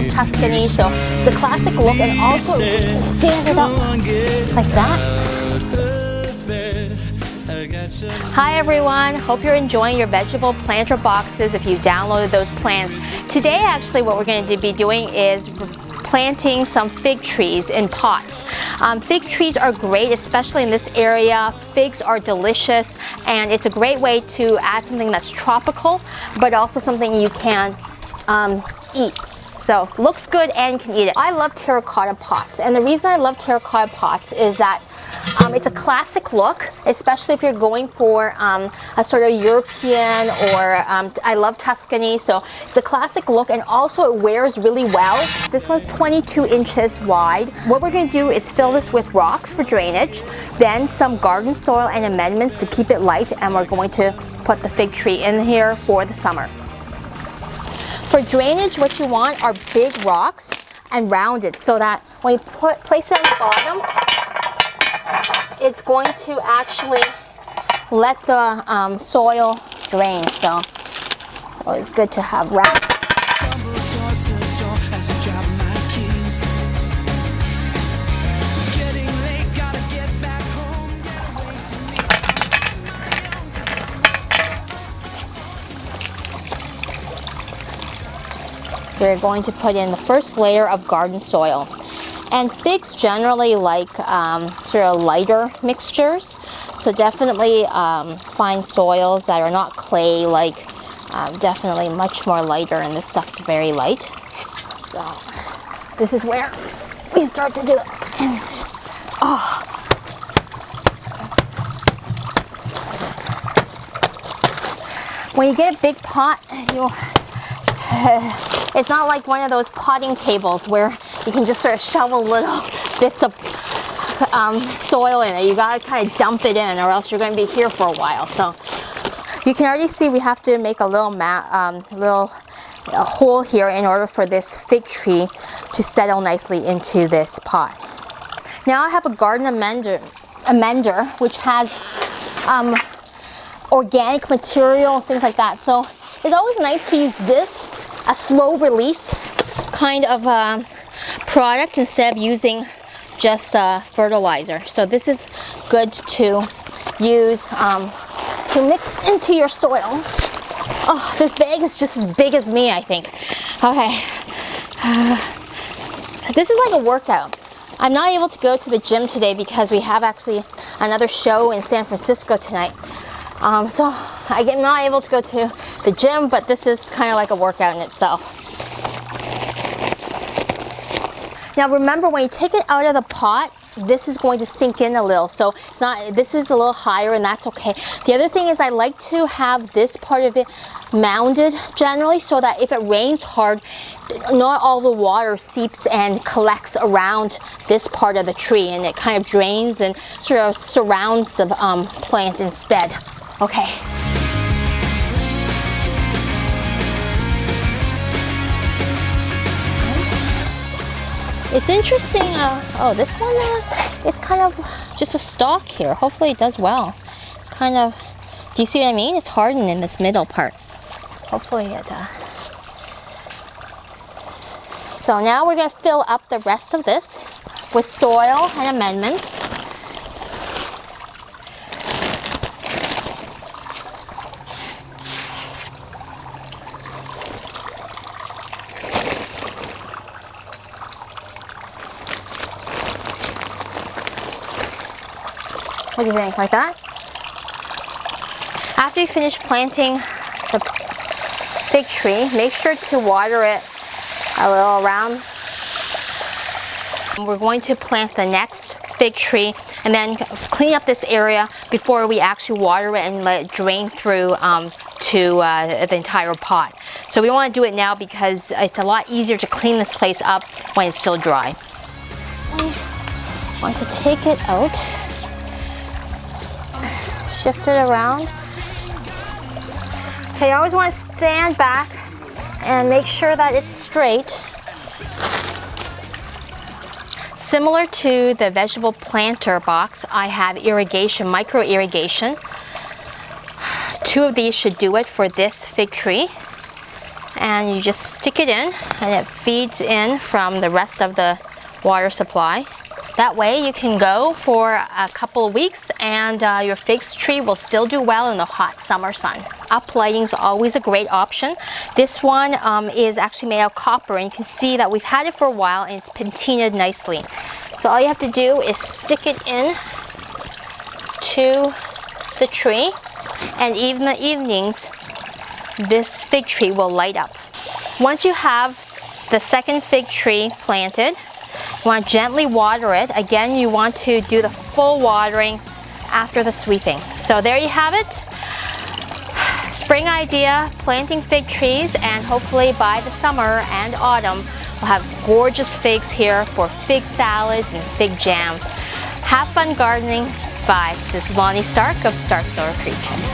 Tuscany, so it's a classic look, and also stand it up like that. Hi everyone, hope you're enjoying your vegetable planter boxes if you've downloaded those plants. Today actually what we're going to be doing is planting some fig trees in pots. Fig trees are great, especially in this area. Figs are delicious, and it's a great way to add something that's tropical, but also something you can eat. So it looks good and you can eat it. I love terracotta pots, and the reason I love terracotta pots is that it's a classic look, especially if you're going for a sort of European, or I love Tuscany, so it's a classic look, and also it wears really well. This one's 22 inches wide. What we're going to do is fill this with rocks for drainage, then some garden soil and amendments to keep it light, and we're going to put the fig tree in here for the summer. For drainage, what you want are big rocks and rounded, so that when you place it on the bottom, it's going to actually let the soil drain. So it's good to have round. We're going to put in the first layer of garden soil. And figs generally like sort of lighter mixtures, so definitely find soils that are not clay, like definitely much more lighter, and this stuff's very light. So this is where we start to do it. Oh. When you get a big pot, it's not like one of those potting tables where you can just sort of shovel little bits of soil in it. You gotta kind of dump it in, or else you're going to be here for a while. So you can already see we have to make a little hole here in order for this fig tree to settle nicely into this pot. Now I have a garden amender which has organic material and things like that. So it's always nice to use this, a slow release kind of product, instead of using just fertilizer. So this is good to use to mix into your soil. Oh, this bag is just as big as me, I think. Okay, this is like a workout. I'm not able to go to the gym today because we have actually another show in San Francisco tonight. So I'm not able to go to the gym, but this is kind of like a workout in itself. Now remember, when you take it out of the pot, this is going to sink in a little. So it's not, this is a little higher, and that's okay. The other thing is I like to have this part of it mounded generally, so that if it rains hard, not all the water seeps and collects around this part of the tree, and it kind of drains and sort of surrounds the plant instead. Okay. It's interesting, oh, this one is kind of just a stalk here. Hopefully it does well. Kind of, do you see what I mean? It's hardened in this middle part. Hopefully it, So now we're going to fill up the rest of this with soil and amendments. What do you think? Like that? After you finish planting the fig tree, make sure to water it a little around. We're going to plant the next fig tree and then clean up this area before we actually water it and let it drain through to the entire pot. So we don't want to do it now because it's a lot easier to clean this place up when it's still dry. I want to take it out. Shift it around. Okay, I always want to stand back and make sure that it's straight. Similar to the vegetable planter box, I have irrigation, micro irrigation. 2 of these should do it for this fig tree. and you just stick it in, and it feeds in from the rest of the water supply. That way you can go for a couple of weeks and your fig tree will still do well in the hot summer sun. Uplighting is always a great option. This one is actually made of copper, and you can see that we've had it for a while and it's patinaed nicely. So all you have to do is stick it in to the tree, and even in the evenings this fig tree will light up. Once you have the second fig tree planted, you want to gently water it. Again, you want to do the full watering after the sweeping. So there you have it. Spring idea, planting fig trees, and hopefully by the summer and autumn we'll have gorgeous figs here for fig salads and fig jam. Have fun gardening. Bye. This is Lonnie Stark of Stark Solar Creations.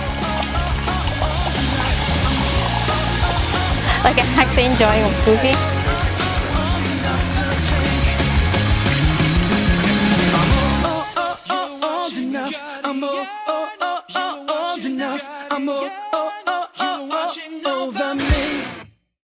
Like, I'm actually enjoying the smoothie. I'm